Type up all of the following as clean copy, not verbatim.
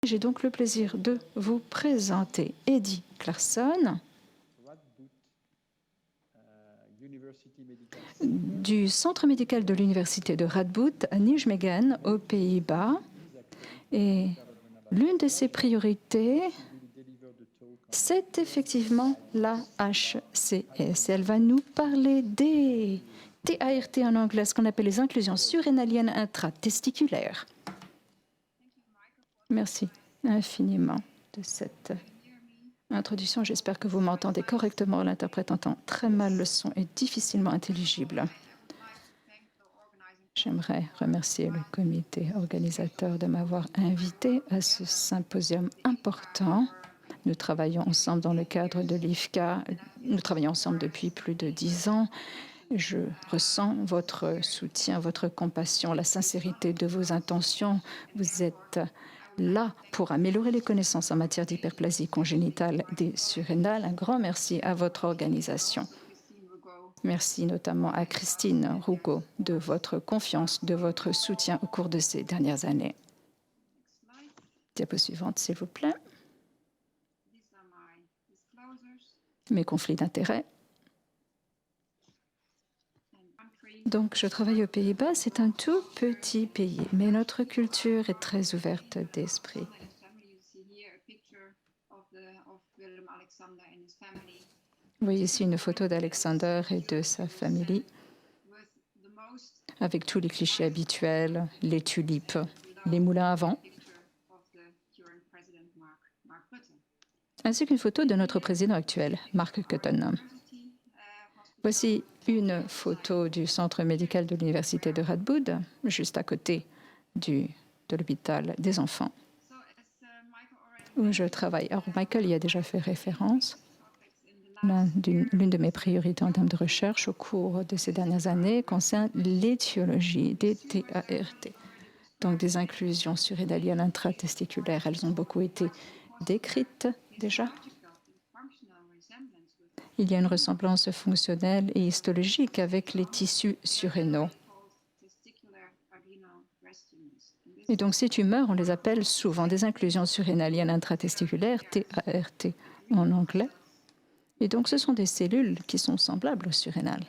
J'ai donc le plaisir de vous présenter Eddie Clarkson du Centre médical de l'Université de Radboud à Nijmegen, aux Pays-Bas. Et l'une de ses priorités, c'est effectivement la HCS. Elle va nous parler des TART en anglais, ce qu'on appelle les inclusions surrénaliennes intratesticulaires. Merci infiniment de cette introduction. J'espère que vous m'entendez correctement. L'interprète entend très mal le son et difficilement intelligible. J'aimerais remercier le comité organisateur de m'avoir invité à ce symposium important. Nous travaillons ensemble dans le cadre de l'IFCA. Nous travaillons ensemble depuis plus de 10 ans. Je ressens votre soutien, votre compassion, la sincérité de vos intentions. Vous êtes là pour améliorer les connaissances en matière d'hyperplasie congénitale des surrénales. Un grand merci à votre organisation. Merci notamment à Christine Rougaud de votre confiance, de votre soutien au cours de ces dernières années. Diapo suivante, s'il vous plaît. Mes conflits d'intérêts. Donc, je travaille aux Pays-Bas. C'est un tout petit pays, mais notre culture est très ouverte d'esprit. Vous voyez ici une photo d'Alexander et de sa famille, avec tous les clichés habituels, les tulipes, les moulins à vent, ainsi qu'une photo de notre président actuel, Mark Cotton. Voici une photo du centre médical de l'Université de Radboud, juste à côté de l'hôpital des enfants, où je travaille. Alors, Michael y a déjà fait référence. L'une de mes priorités en termes de recherche au cours de ces dernières années concerne l'étiologie des TART, donc des inclusions surrénaliennes intratesticulaires. Elles ont beaucoup été décrites déjà. Il y a une ressemblance fonctionnelle et histologique avec les tissus surrénaux. Et donc, ces tumeurs, on les appelle souvent des inclusions surrénaliennes intratesticulaires, TART en anglais. Et donc, ce sont des cellules qui sont semblables aux surrénales.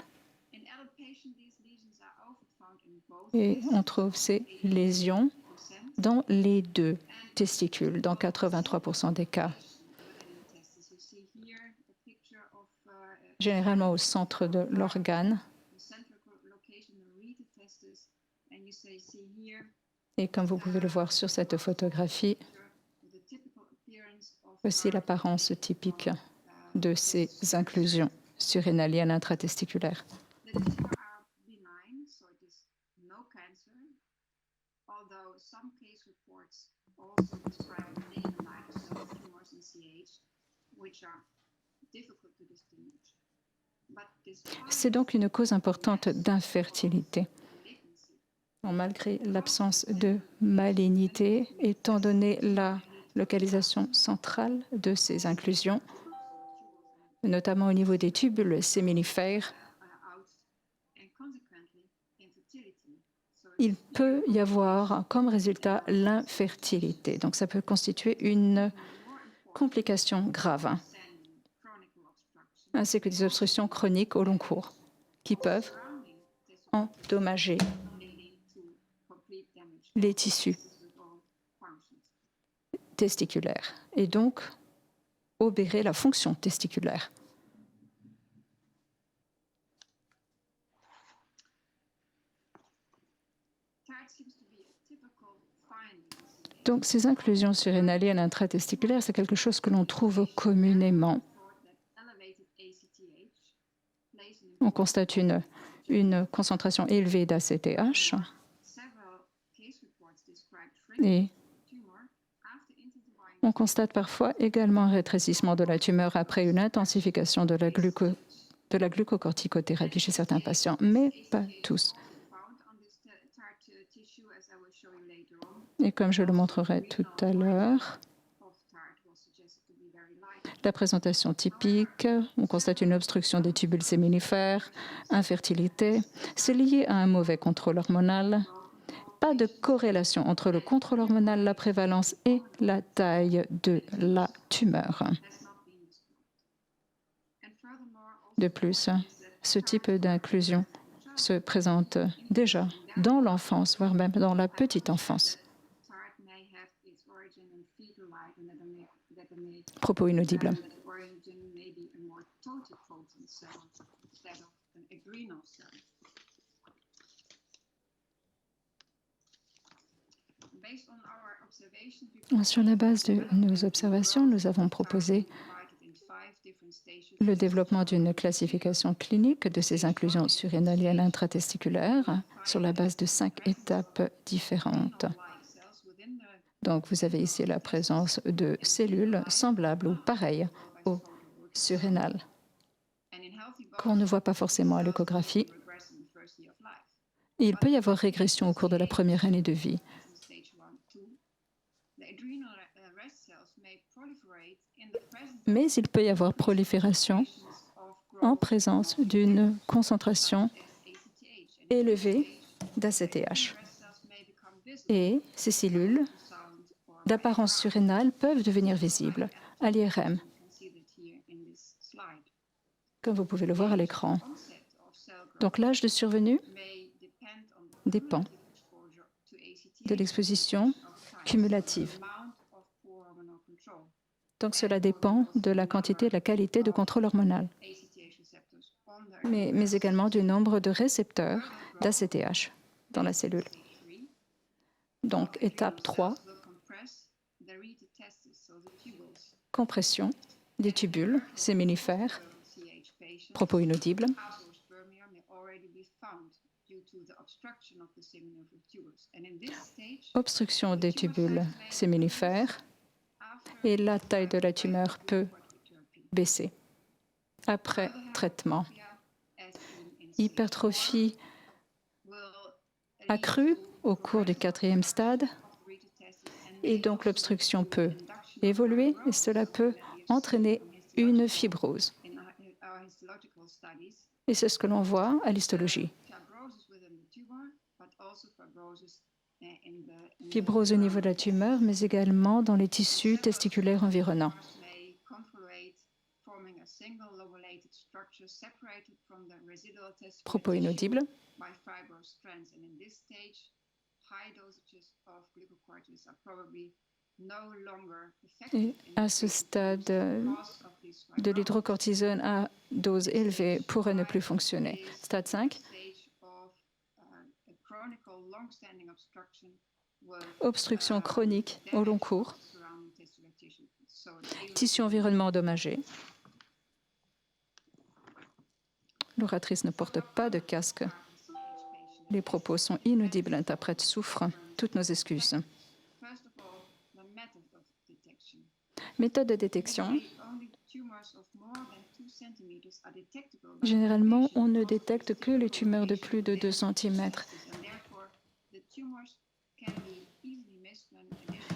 Et on trouve ces lésions dans les deux testicules, dans 83% des cas. Généralement au centre de l'organe. Et comme vous pouvez le voir sur cette photographie, voici l'apparence typique de ces inclusions surrénaliennes intratesticulaires. C'est donc une cause importante d'infertilité. Malgré l'absence de malignité, étant donné la localisation centrale de ces inclusions, notamment au niveau des tubules séminifères, il peut y avoir comme résultat l'infertilité. Donc, ça peut constituer une complication grave, ainsi que des obstructions chroniques au long cours qui peuvent endommager les tissus testiculaires et donc obérer la fonction testiculaire. Donc, ces inclusions surrénaliennes intratesticulaires, c'est quelque chose que l'on trouve communément. On constate une concentration élevée d'ACTH et on constate parfois également un rétrécissement de la tumeur après une intensification de la glucocorticothérapie chez certains patients, mais pas tous. Et comme je le montrerai tout à l'heure, la présentation typique, on constate une obstruction des tubules séminifères, infertilité. C'est lié à un mauvais contrôle hormonal, pas de corrélation entre le contrôle hormonal, la prévalence et la taille de la tumeur. De plus, ce type d'inclusion se présente déjà dans l'enfance, voire même dans la petite enfance. Propos inaudibles. Sur la base de nos observations, nous avons proposé le développement d'une classification clinique de ces inclusions surrénaliennes intratesticulaires sur la base de 5 étapes différentes. Donc, vous avez ici la présence de cellules semblables ou pareilles aux surrénales, qu'on ne voit pas forcément à l'échographie. Il peut y avoir régression au cours de la première année de vie. Mais il peut y avoir prolifération en présence d'une concentration élevée d'ACTH. Et ces cellules d'apparence surrénale peuvent devenir visibles à l'IRM, comme vous pouvez le voir à l'écran. Donc l'âge de survenue dépend de l'exposition cumulative. Donc cela dépend de la quantité et de la qualité de contrôle hormonal, mais également du nombre de récepteurs d'ACTH dans la cellule. Donc étape 3, compression des tubules séminifères, propos inaudibles. Obstruction des tubules séminifères et la taille de la tumeur peut baisser après traitement. Hypertrophie accrue au cours du 4e stade et donc l'obstruction peut évoluer et cela peut entraîner une fibrose. Et c'est ce que l'on voit à l'histologie. Fibrose au niveau de la tumeur, mais également dans les tissus testiculaires environnants. Propos inaudibles. Et à ce stade, de l'hydrocortisone à dose élevée pourrait ne plus fonctionner. Stade 5. Obstruction chronique au long cours. Tissu environnement endommagé. L'oratrice ne porte pas de casque. Les propos sont inaudibles. L'interprète souffre. Toutes nos excuses. Méthode de détection. Généralement, on ne détecte que les tumeurs de plus de 2 cm.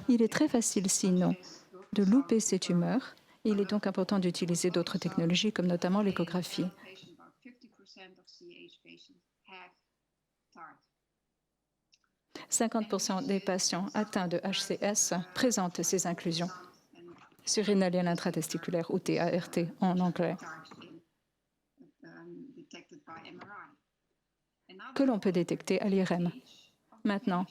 Il est très facile, sinon, de louper ces tumeurs. Il est donc important d'utiliser d'autres technologies, comme notamment l'échographie. 50% des patients atteints de HCS présentent ces inclusions surrénaliennes intratesticulaires ou TART en anglais, que l'on peut détecter à l'IRM. Maintenant,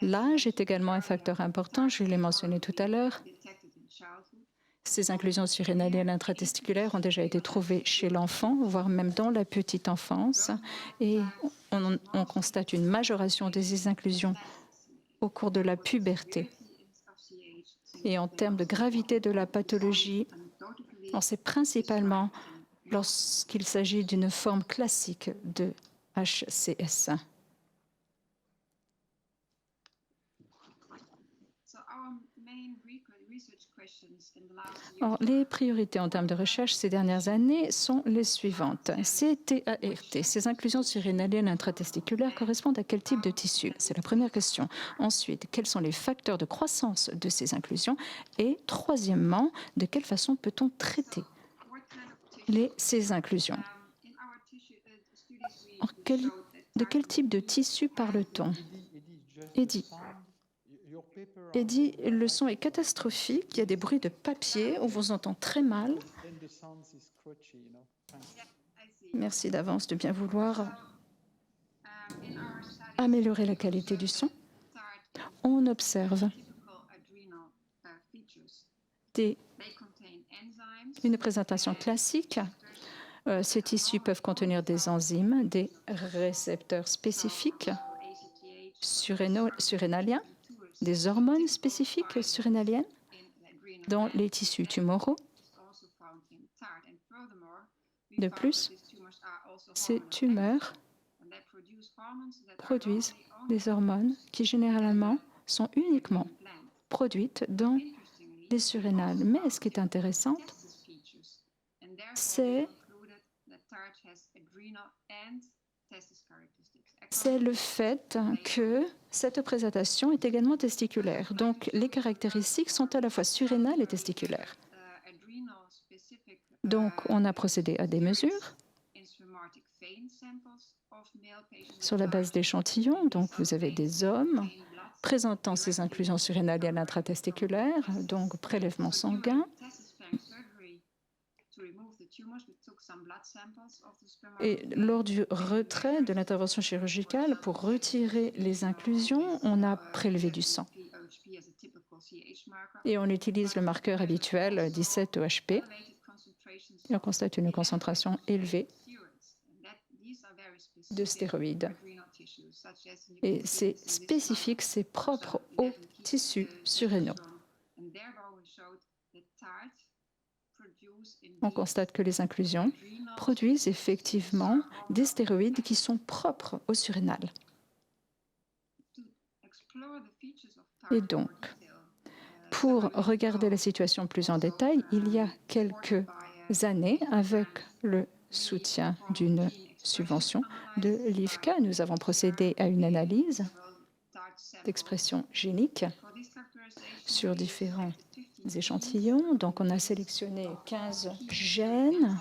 l'âge est également un facteur important, je l'ai mentionné tout à l'heure. Ces inclusions surrénaliennes intratesticulaires ont déjà été trouvées chez l'enfant, voire même dans la petite enfance, et on constate une majoration de ces inclusions au cours de la puberté. Et en termes de gravité de la pathologie, on sait principalement lorsqu'il s'agit d'une forme classique de HCS. Alors, les priorités en termes de recherche ces dernières années sont les suivantes. Ces TART, ces inclusions surrénaliennes intratesticulaires correspondent à quel type de tissu? C'est la première question. Ensuite, quels sont les facteurs de croissance de ces inclusions? Et troisièmement, de quelle façon peut-on traiter ces inclusions? Alors, de quel type de tissu parle-t-on? Eddie. Eddie, le son est catastrophique. Il y a des bruits de papier. On vous entend très mal. Merci d'avance de bien vouloir améliorer la qualité du son. On observe une présentation classique. Ces tissus peuvent contenir des enzymes, des récepteurs spécifiques surrénaliens, des hormones spécifiques surrénaliennes dans les tissus tumoraux. De plus, ces tumeurs produisent des hormones qui généralement sont uniquement produites dans les surrénales. Mais ce qui est intéressant, c'est le fait que cette présentation est également testiculaire. Donc, les caractéristiques sont à la fois surrénales et testiculaires. Donc, on a procédé à des mesures sur la base d'échantillons. Donc, vous avez des hommes présentant ces inclusions surrénaliennes intratesticulaires, donc prélèvement sanguin. Et lors du retrait de l'intervention chirurgicale, pour retirer les inclusions, on a prélevé du sang. Et on utilise le marqueur habituel 17-OHP. Et on constate une concentration élevée de stéroïdes. Et c'est spécifique, c'est propre aux tissus surrénaux. On constate que les inclusions produisent effectivement des stéroïdes qui sont propres aux surrénales. Et donc, pour regarder la situation plus en détail, il y a quelques années, avec le soutien d'une subvention de l'IFCA, nous avons procédé à une analyse d'expression génique sur différents échantillons. Donc, on a sélectionné 15 gènes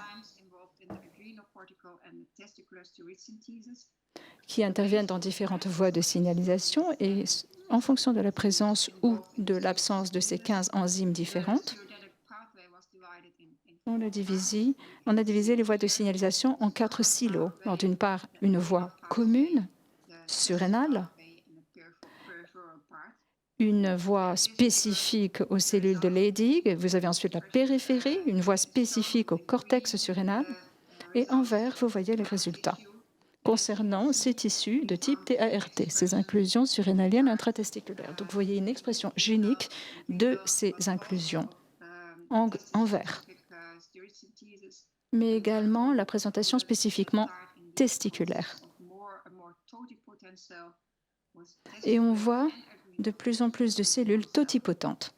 qui interviennent dans différentes voies de signalisation et en fonction de la présence ou de l'absence de ces 15 enzymes différentes, on a divisé les voies de signalisation en 4 silos. D'une part, une voie commune, surrénale, une voie spécifique aux cellules de Leydig. Vous avez ensuite la périphérie, une voie spécifique au cortex surrénal. Et en vert, vous voyez les résultats concernant ces tissus de type TART, ces inclusions surrénaliennes intratesticulaires. Donc, vous voyez une expression génique de ces inclusions en vert, mais également la présentation spécifiquement testiculaire. Et on voit de plus en plus de cellules totipotentes.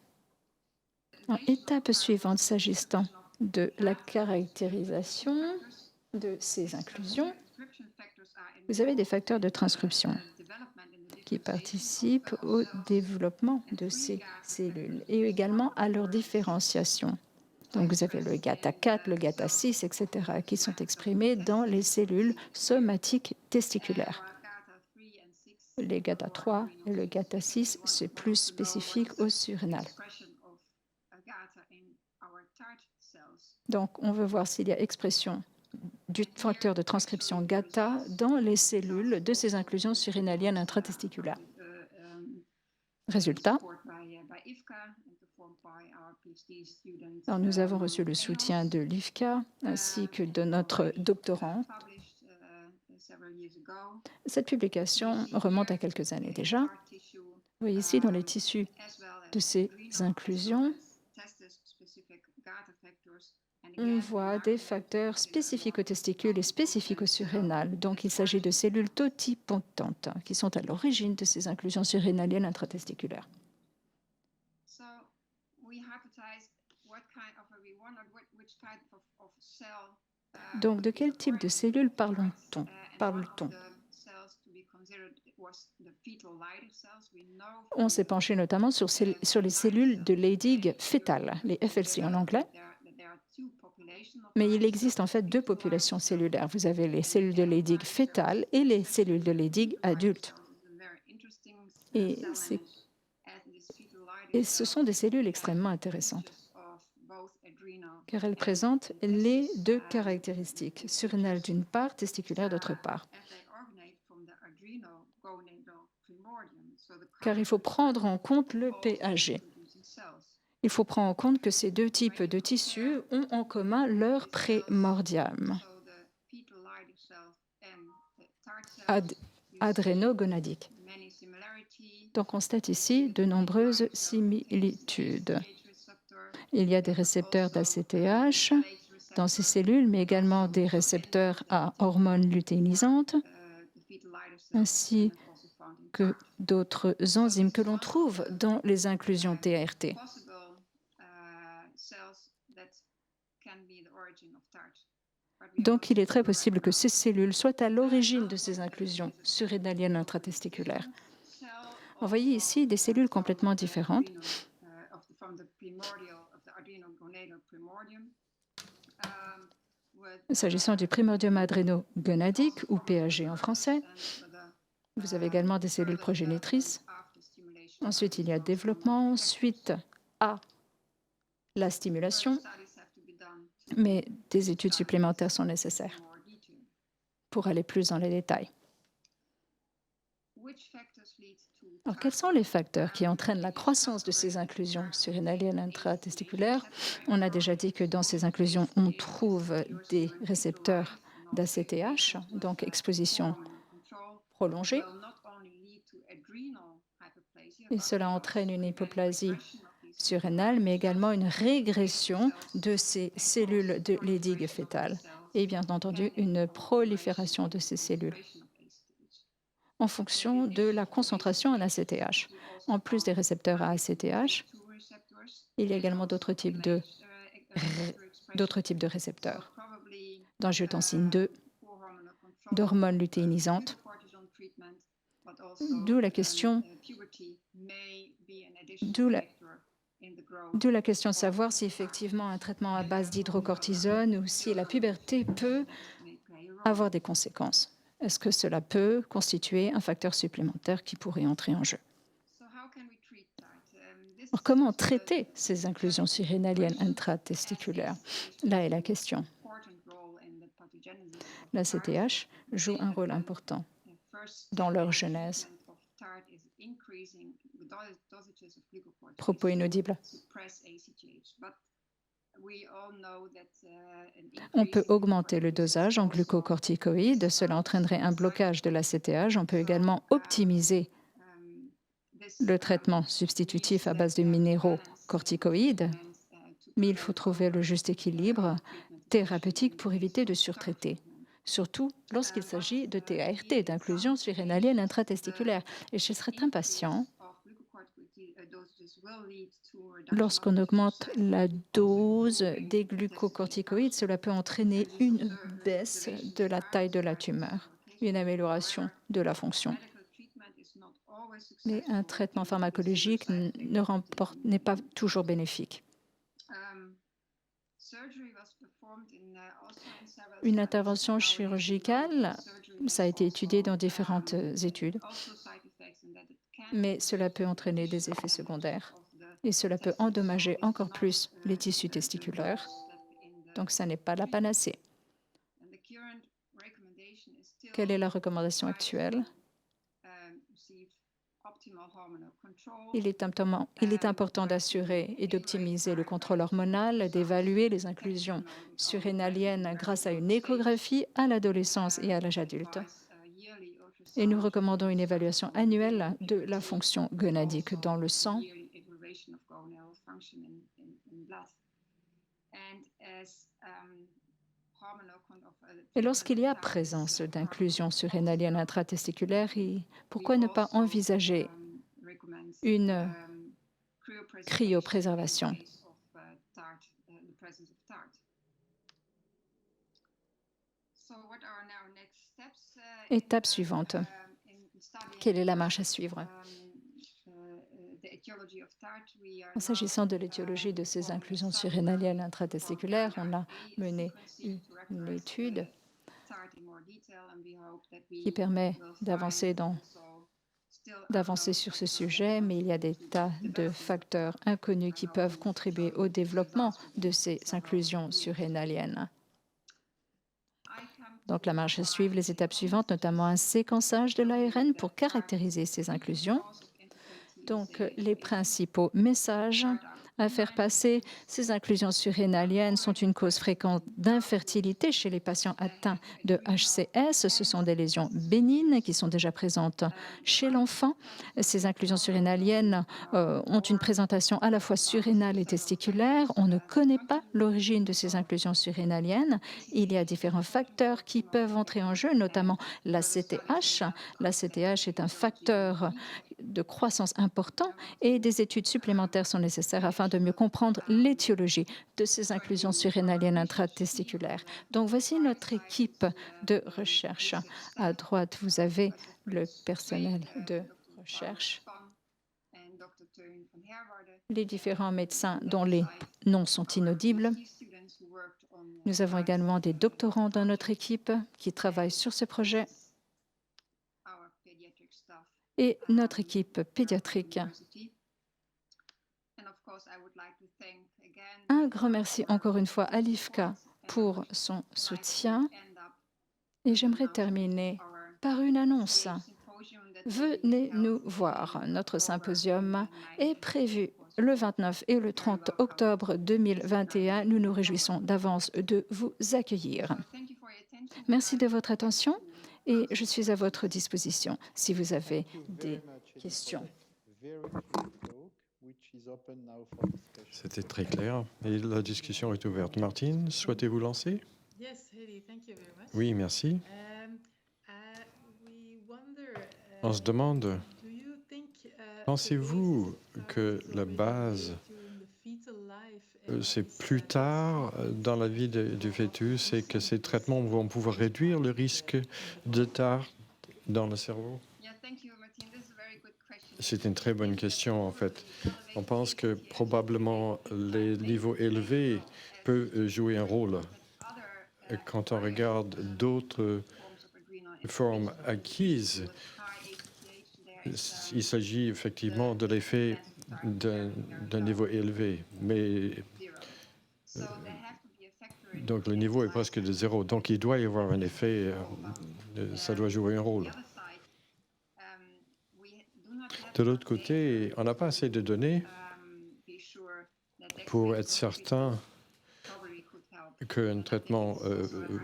En étape suivante, s'agissant de la caractérisation de ces inclusions, vous avez des facteurs de transcription qui participent au développement de ces cellules et également à leur différenciation. Donc, vous avez le GATA4, le GATA6, etc., qui sont exprimés dans les cellules somatiques testiculaires. Les GATA3 et le GATA6, c'est plus spécifique aux surrénales. Donc, on veut voir s'il y a expression du facteur de transcription GATA dans les cellules de ces inclusions surrénaliennes intratesticulaires. Résultat, alors, nous avons reçu le soutien de l'IFCA ainsi que de notre doctorant. Cette publication remonte à quelques années déjà. Vous voyez ici dans les tissus de ces inclusions, on voit des facteurs spécifiques aux testicules et spécifiques aux surrénales. Donc, il s'agit de cellules totipotantes qui sont à l'origine de ces inclusions surrénaliennes intratesticulaires. Donc, de quel type de cellules parle-t-on? On s'est penché notamment sur les cellules de Leydig fétales, les FLC en anglais. Mais il existe en fait 2 populations cellulaires. Vous avez les cellules de Leydig fétales et les cellules de Leydig adultes. Et, et ce sont des cellules extrêmement intéressantes, car elles présentent les deux caractéristiques, surrénales d'une part, testiculaire d'autre part. Car il faut prendre en compte le PAG. Il faut prendre en compte que ces deux types de tissus ont en commun leur prémordium adrénogonadique. Donc on constate ici de nombreuses similitudes. Il y a des récepteurs d'ACTH dans ces cellules, mais également des récepteurs à hormones lutéinisantes, ainsi que d'autres enzymes que l'on trouve dans les inclusions TART. Donc, il est très possible que ces cellules soient à l'origine de ces inclusions surrénaliennes intratesticulaires. Vous voyez ici des cellules complètement différentes. S'agissant du primordium adrénogonadique, ou PAG en français, vous avez également des cellules progénitrices. Ensuite, il y a développement, suite à la stimulation, mais des études supplémentaires sont nécessaires pour aller plus dans les détails. Alors, quels sont les facteurs qui entraînent la croissance de ces inclusions surrénaliennes intratesticulaires? On a déjà dit que dans ces inclusions, on trouve des récepteurs d'ACTH, donc exposition prolongée, et cela entraîne une hypoplasie surrénale, mais également une régression de ces cellules de Leydig fétales et bien entendu une prolifération de ces cellules en fonction de la concentration en ACTH. En plus des récepteurs à ACTH, il y a également d'autres types de récepteurs, d'angiotensine 2, d'hormones lutéinisantes, d'où la question de savoir si effectivement un traitement à base d'hydrocortisone ou si la puberté peut avoir des conséquences. Est-ce que cela peut constituer un facteur supplémentaire qui pourrait entrer en jeu? Alors, comment traiter ces inclusions surrénaliennes intratesticulaires? Là est la question. La CTH joue un rôle important dans leur genèse. Propos inaudibles. On peut augmenter le dosage en glucocorticoïdes, cela entraînerait un blocage de la CTH. On peut également optimiser le traitement substitutif à base de minéraux corticoïdes, mais il faut trouver le juste équilibre thérapeutique pour éviter de surtraiter, surtout lorsqu'il s'agit de TART, d'inclusion surrénalienne intratesticulaire. Et je serais impatient lorsqu'on augmente la dose des glucocorticoïdes, cela peut entraîner une baisse de la taille de la tumeur, une amélioration de la fonction. Mais un traitement pharmacologique n'est pas toujours bénéfique. Une intervention chirurgicale, ça a été étudié dans différentes études, mais cela peut entraîner des effets secondaires et cela peut endommager encore plus les tissus testiculaires. Donc, ça n'est pas la panacée. Quelle est la recommandation actuelle? Il est important d'assurer et d'optimiser le contrôle hormonal, d'évaluer les inclusions surrénaliennes grâce à une échographie à l'adolescence et à l'âge adulte. Et nous recommandons une évaluation annuelle de la fonction gonadique dans le sang. Et lorsqu'il y a présence d'inclusion surrénalienne intratesticulaire, pourquoi ne pas envisager une cryopréservation? Étape suivante. Quelle est la marche à suivre? En s'agissant de l'étiologie de ces inclusions surrénaliennes intratesticulaires, on a mené une étude qui permet d'avancer dans d'avancer sur ce sujet, mais il y a des tas de facteurs inconnus qui peuvent contribuer au développement de ces inclusions surrénaliennes. Donc la marche à suivre les étapes suivantes, notamment un séquençage de l'ARN pour caractériser ces inclusions. Donc les principaux messages à faire passer, ces inclusions surrénaliennes sont une cause fréquente d'infertilité chez les patients atteints de HCS. Ce sont des lésions bénignes qui sont déjà présentes chez l'enfant. Ces inclusions surrénaliennes ont une présentation à la fois surrénale et testiculaire. On ne connaît pas l'origine de ces inclusions surrénaliennes. Il y a différents facteurs qui peuvent entrer en jeu, notamment l'ACTH. L'ACTH est un facteur de croissance important et des études supplémentaires sont nécessaires afin de mieux comprendre l'étiologie de ces inclusions surrénaliennes intratesticulaires. Donc voici notre équipe de recherche. À droite, vous avez le personnel de recherche, les différents médecins dont les noms sont inaudibles. Nous avons également des doctorants dans notre équipe qui travaillent sur ce projet et notre équipe pédiatrique. Un grand merci encore une fois à l'IFCA pour son soutien. Et j'aimerais terminer par une annonce. Venez nous voir. Notre symposium est prévu le 29 et le 30 octobre 2021. Nous nous réjouissons d'avance de vous accueillir. Merci de votre attention et je suis à votre disposition si vous avez des questions. C'était très clair et la discussion est ouverte. Martine, souhaitez-vous lancer? Oui, merci. On se demande, pensez-vous que la base, c'est plus tard dans la vie du fœtus et que ces traitements vont pouvoir réduire le risque de tard dans le cerveau? C'est une très bonne question, en fait. On pense que probablement les niveaux élevés peuvent jouer un rôle. Quand on regarde d'autres formes acquises, il s'agit effectivement de l'effet d'un niveau élevé, mais donc le niveau est presque de zéro. Donc il doit y avoir un effet, ça doit jouer un rôle. De l'autre côté, on n'a pas assez de données pour être certain qu'un traitement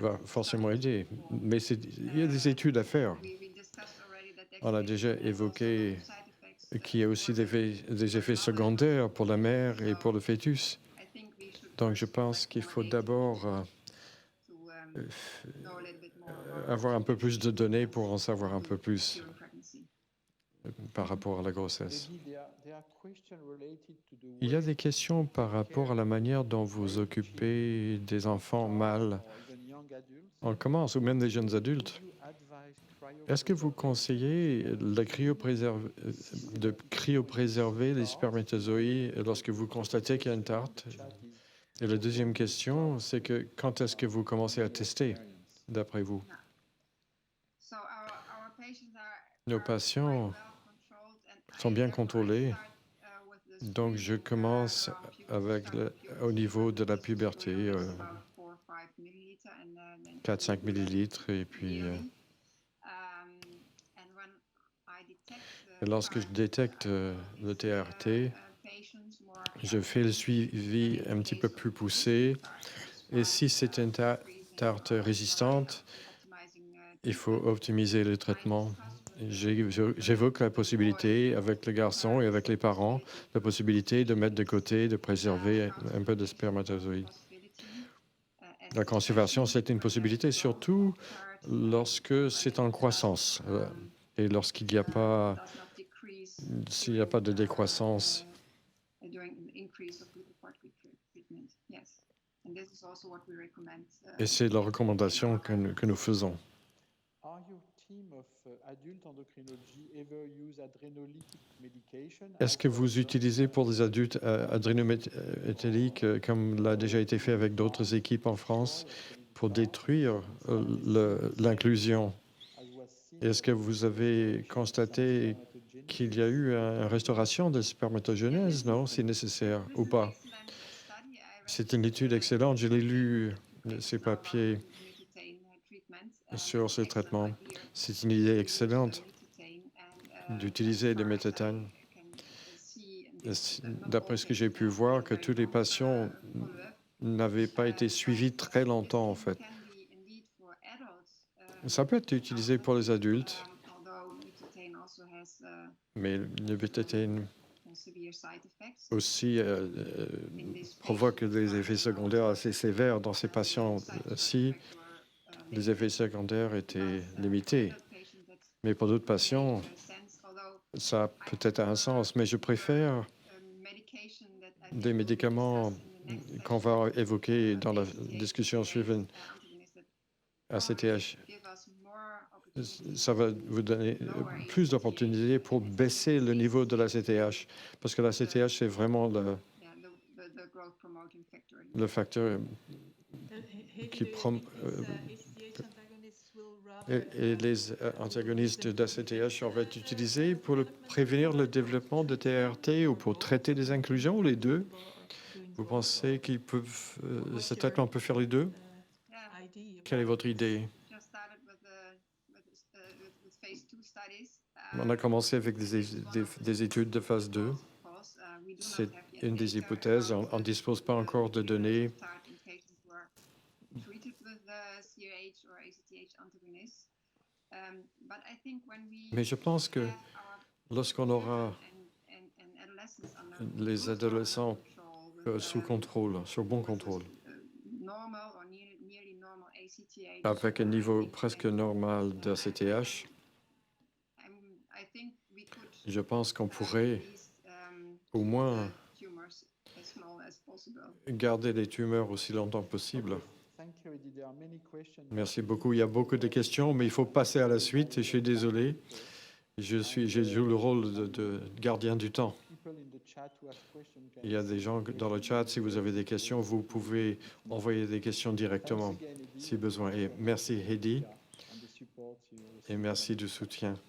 va forcément aider. Mais il y a des études à faire. On a déjà évoqué qu'il y a aussi des effets secondaires pour la mère et pour le fœtus. Donc je pense qu'il faut d'abord avoir un peu plus de données pour en savoir un peu plus par rapport à la grossesse. Il y a des questions par rapport à la manière dont vous occupez des enfants mâles. On commence, ou même des jeunes adultes. Est-ce que vous conseillez de cryopréserver les spermatozoïdes lorsque vous constatez qu'il y a une tarte? Et la deuxième question, c'est que quand est-ce que vous commencez à tester, d'après vous? Nos patients sont bien contrôlés, donc je commence avec au niveau de la puberté, 4-5 millilitres, et puis lorsque je détecte le TRT, je fais le suivi un petit peu plus poussé, et si c'est une tarte résistante, il faut optimiser le traitement. J'évoque la possibilité, avec le garçon et avec les parents, la possibilité de mettre de côté, de préserver un peu de spermatozoïdes. La conservation, c'est une possibilité, surtout lorsque c'est en croissance et lorsqu'il n'y a pas, s'il n'y a pas de décroissance. Et c'est la recommandation que nous faisons. Est-ce que vous utilisez pour des adultes adrénométalliques, comme l'a déjà été fait avec d'autres équipes en France, pour détruire l'inclusion? Est-ce que vous avez constaté qu'il y a eu une restauration de spermatogenèse, non, si nécessaire, ou pas. C'est une étude excellente. Je l'ai lu, ces papiers sur ce traitement. C'est une idée excellente d'utiliser des méthatanes. D'après ce que j'ai pu voir, que tous les patients n'avaient pas été suivis très longtemps, en fait. Ça peut être utilisé pour les adultes, mais le méthathène aussi provoque des effets secondaires assez sévères dans ces patients-ci. Les effets secondaires étaient limités. Mais pour d'autres patients, ça a peut-être un sens. Mais je préfère des médicaments qu'on va évoquer dans la discussion suivante. ACTH, ça va vous donner plus d'opportunités pour baisser le niveau de l'ACTH, parce que l'ACTH, c'est vraiment le facteur qui promeut. Et les antagonistes d'ACTH vont être utilisés pour prévenir le développement de TRT ou pour traiter des inclusions, ou les deux? Vous pensez qu'ils peuvent, ce traitement peut faire les deux? Quelle est votre idée? On a commencé avec des études de phase 2. C'est une des hypothèses. On ne dispose pas encore de données. Mais je pense que lorsqu'on aura les adolescents sous contrôle, sur bon contrôle, avec un niveau presque normal d'ACTH, je pense qu'on pourrait au moins garder les tumeurs aussi longtemps que possible. Merci beaucoup. Il y a beaucoup de questions, mais il faut passer à la suite. Je suis désolé. Je joue le rôle de gardien du temps. Il y a des gens dans le chat. Si vous avez des questions, vous pouvez envoyer des questions directement si besoin. Et merci Heidi. Et merci du soutien.